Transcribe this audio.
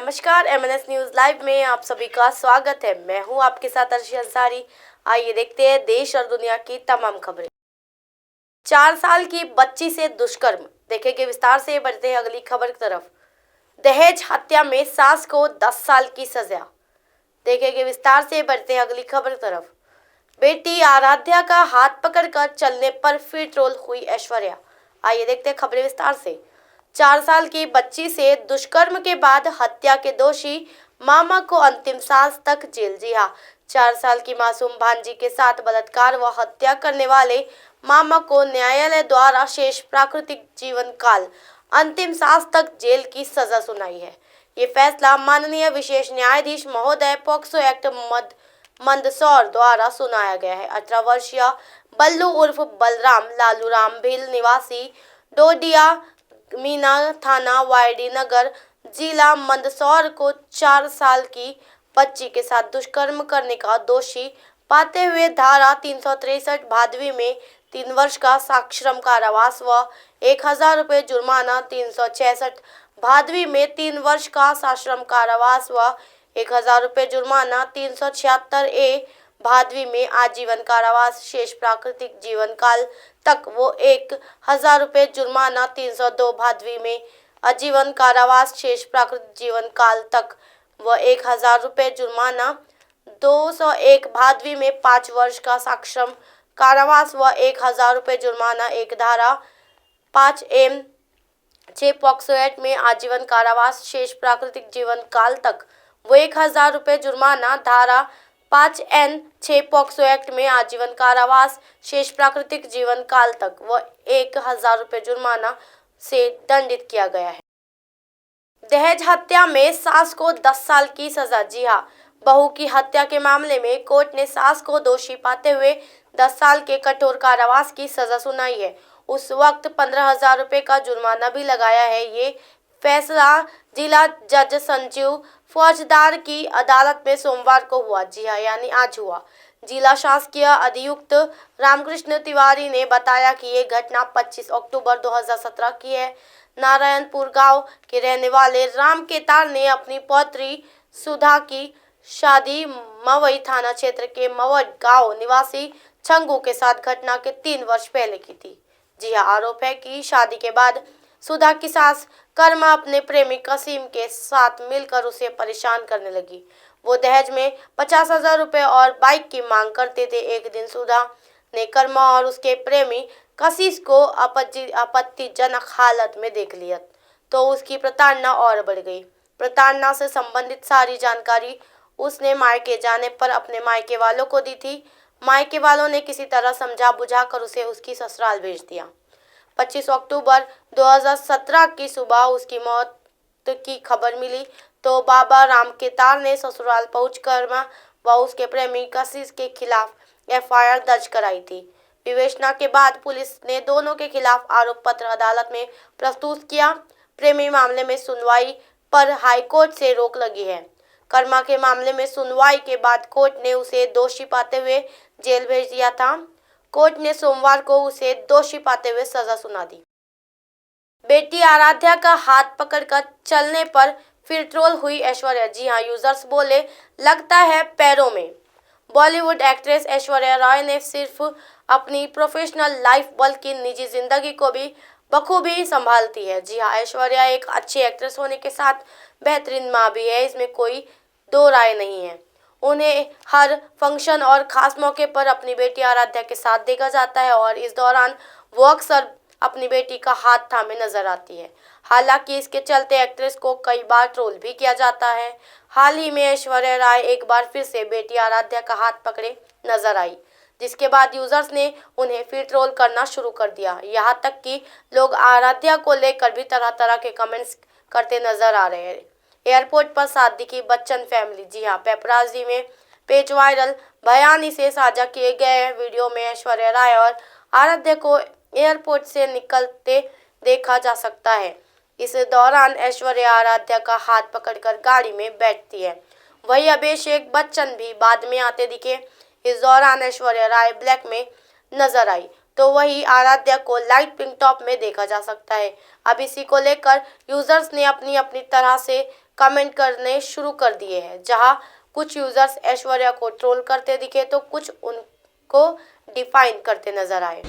नमस्कार, MNS news live में आप सभी का स्वागत है। मैं हूं आपके साथ अर्शी अंसारी। आइए देखते हैं देश और दुनिया की तमाम खबरें। 4 साल की बच्ची से दुष्कर्म, देखेंगे विस्तार से। बढ़ते हैं अगली खबर की तरफ। दहेज हत्या में सास को 10 साल की सजा, देखेंगे विस्तार से। बढ़ते हैं अगली खबर की तरफ। बेटी आराध्या का हाथ पकड़कर चलने पर फिर ट्रोल हुई ऐश्वर्या। आइए देखते हैं खबरें विस्तार से। 4 साल की बच्ची से दुष्कर्म के बाद हत्या के दोषी मामा को अंतिम सांस तक जेल। जी हां, 4 साल की मासूम भांजी के साथ बलात्कार व हत्या करने वाले मामा को न्यायालय द्वारा शेष प्राकृतिक जीवन काल अंतिम सांस तक जेल की सजा सुनाई है। ये फैसला माननीय विशेष न्यायाधीश महोदय पॉक्सो एक्ट मंदसौर द्वारा सुनाया गया है। 18 वर्षीय बल्लू उर्फ बलराम लालूराम भील निवासी डोडिया मीना थाना वायडी नगर जिला मंदसौर को 4 साल की बच्ची के साथ दुष्कर्म करने का दोषी पाते हुए धारा 363 भादवी में 3 वर्ष का सश्रम कारावास व 1000 रुपये जुर्माना, 366 भादवी में 3 वर्ष का सश्रम कारावास व 1000 रुपये जुर्माना, 376 ए भादवी में आजीवन कारावास, शेष प्राकृतिक जीवन काल तक वो 1000 रुपये जुर्माना, 302 भादवी में आजीवन कारावास, शेष प्राकृतिक जीवन काल तक व 1000 रुपये जुर्माना, 201 भादवी में 5 वर्ष का सश्रम कारावास व 1000 रुपये जुर्माना, एक धारा 5M6 पॉक्सो एक्ट में आजीवन कारावास, शेष प्राकृतिक जीवन काल तक वो 1000 रुपये जुर्माना, धारा 5N6 पॉक्सो एक्ट में आजीवन कारावास, शेष प्राकृतिक जीवन काल तक व 1000 रुपये जुर्माना से दंडित किया गया है। दहेज हत्या में सास को 10 साल की सजा। जी हां, बहू की हत्या के मामले में कोर्ट ने सास को दोषी पाते हुए 10 साल के कठोर कारावास की सजा सुनाई है। उस वक्त 15,000 रुपये का जुर्माना भी लगाया है। ये फैसला जिला जज संजीव फौजदार की अदालत में सोमवार को हुआ। जी हां, यानी आज हुआ। जिला शासकीय अधीक्षक रामकृष्ण तिवारी ने बताया कि ये घटना 25 अक्टूबर 2017 की है। नारायणपुर गांव के रहने वाले राम केतार ने अपनी पौत्री सुधा की शादी मवई थाना क्षेत्र के मवड गांव निवासी छंगू के साथ घटना के 3 वर्ष पहले की थी। जी हां, आरोप है कि शादी के बाद सुधा की सास कर्मा अपने प्रेमी कसीम के साथ मिलकर उसे परेशान करने लगी। वो दहेज में 50,000 रुपये और बाइक की मांग करते थे। एक दिन सुधा ने कर्मा और उसके प्रेमी कशिश को आपत्तिजनक हालत में देख लिया तो उसकी प्रताड़ना और बढ़ गई। प्रताड़ना से संबंधित सारी जानकारी उसने मायके जाने पर अपने मायके वालों को दी थी। मायके वालों ने किसी तरह समझा बुझाकर उसे उसकी ससुराल भेज दिया। 25 अक्टूबर 2017 की सुबह उसकी मौत की खबर मिली तो बाबा राम केतार ने ससुराल पहुंचकर व उसके प्रेमी कशिश के खिलाफ FIR दर्ज कराई थी। विवेचना के बाद पुलिस ने दोनों के खिलाफ आरोप पत्र अदालत में प्रस्तुत किया। प्रेमी मामले में सुनवाई पर हाईकोर्ट से रोक लगी है। कर्मा के मामले में सुनवाई के बाद कोर्ट ने उसे दोषी पाते हुए जेल भेज दिया था। कोर्ट ने सोमवार को उसे दोषी पाते हुए सजा सुना दी। बेटी आराध्या का हाथ पकड़कर चलने पर फिर ट्रोल हुई ऐश्वर्या। जी हां, यूजर्स बोले लगता है पैरों में। बॉलीवुड एक्ट्रेस ऐश्वर्या राय ने सिर्फ अपनी प्रोफेशनल लाइफ बल्कि निजी जिंदगी को भी बखूबी संभालती है। जी हां, ऐश्वर्या एक अच्छी एक्ट्रेस होने के साथ बेहतरीन माँ भी है, इसमें कोई दो राय नहीं है। उन्हें हर फंक्शन और खास मौके पर अपनी बेटी आराध्या के साथ देखा जाता है और इस दौरान वो अक्सर अपनी बेटी का हाथ थामे नजर आती है। हालांकि इसके चलते एक्ट्रेस को कई बार ट्रोल भी किया जाता है। हाल ही में ऐश्वर्या राय एक बार फिर से बेटी आराध्या का हाथ पकड़े नजर आई, जिसके बाद यूजर्स ने उन्हें फिर ट्रोल करना शुरू कर दिया। यहाँ तक कि लोग आराध्या को लेकर भी तरह तरह के कमेंट्स करते नजर आ रहे हैं। एयरपोर्ट पर साथ दिखी बच्चन फैमिली। जी हाँ, पेपराजी में पेज वायरल बयानी से साझा किए गए वीडियो में ऐश्वर्या राय और आराध्या को एयरपोर्ट से निकलते देखा जा सकता है। इस दौरान ऐश्वर्या आराध्या का हाथ पकड़कर गाड़ी में बैठती है। वही अभिषेक बच्चन भी बाद में आते दिखे। इस दौरान ऐश्वर्या राय ब्लैक में नजर आई तो वही आराध्या को लाइट पिंक टॉप में देखा जा सकता है। अब इसी को लेकर यूजर्स ने अपनी अपनी तरह से कमेंट करने शुरू कर दिए हैं। जहां कुछ यूजर्स ऐश्वर्या को ट्रोल करते दिखे तो कुछ उनको डिफाइन करते नजर आए।